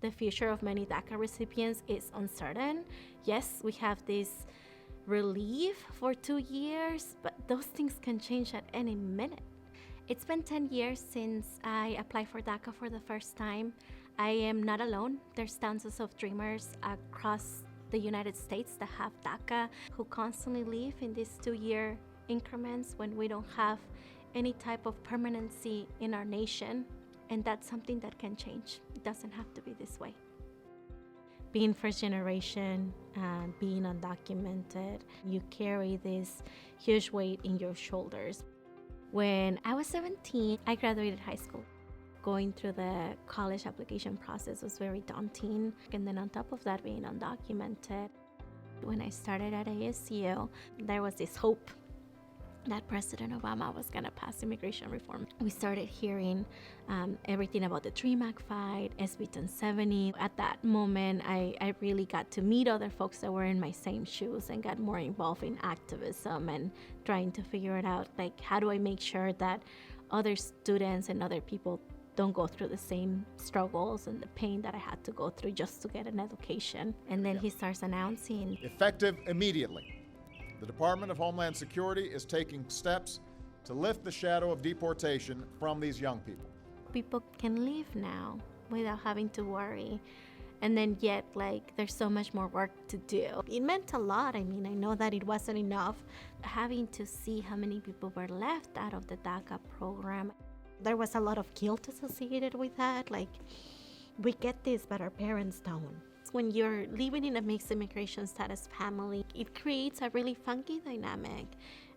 The future of many DACA recipients is uncertain. Yes, we have this relief for 2 years, but those things can change at any minute. It's been 10 years since I applied for DACA for the first time. I am not alone. There's thousands of dreamers across the United States that have DACA who constantly live in these 2-year increments when we don't have any type of permanency in our nation. And that's something that can change. It doesn't have to be this way. Being first generation, being undocumented, you carry this huge weight in your shoulders. When I was 17, I graduated high school. Going through the college application process was very daunting. And then on top of that, being undocumented. When I started at ASU, there was this hope that President Obama was going to pass immigration reform. We started hearing everything about the DREAM Act fight, SB 1070. At that moment, I really got to meet other folks that were in my same shoes and got more involved in activism and trying to figure it out, like, how do I make sure that other students and other people don't go through the same struggles and the pain that I had to go through just to get an education. And then he starts announcing, effective immediately, the Department of Homeland Security is taking steps to lift the shadow of deportation from these young people. People can leave now without having to worry. And then yet, there's so much more work to do. It meant a lot. I mean, I know that it wasn't enough. Having to see how many people were left out of the DACA program, there was a lot of guilt associated with that. We get this, but our parents don't. When you're living in a mixed immigration status family, it creates a really funky dynamic,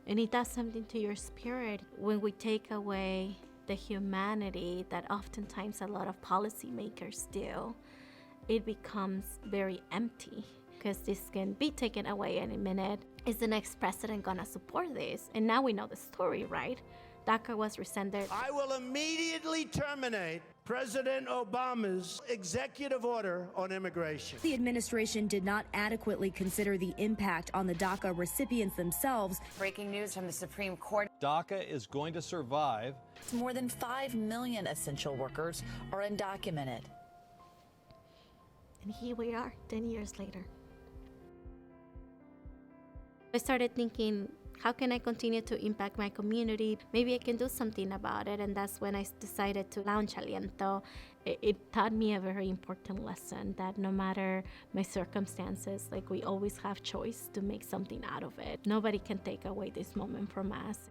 and it does something to your spirit. When we take away the humanity that oftentimes a lot of policymakers do, it becomes very empty, because this can be taken away any minute. Is the next president gonna support this? And now we know the story, right? DACA was rescinded. I will immediately terminate President Obama's executive order on immigration. The administration did not adequately consider the impact on the DACA recipients themselves. Breaking news from the Supreme Court. DACA is going to survive. More than 5 million essential workers are undocumented. And here we are, 10 years later. I started thinking, how can I continue to impact my community? Maybe I can do something about it. And that's when I decided to launch Aliento. It taught me a very important lesson that no matter my circumstances, we always have choice to make something out of it. Nobody can take away this moment from us.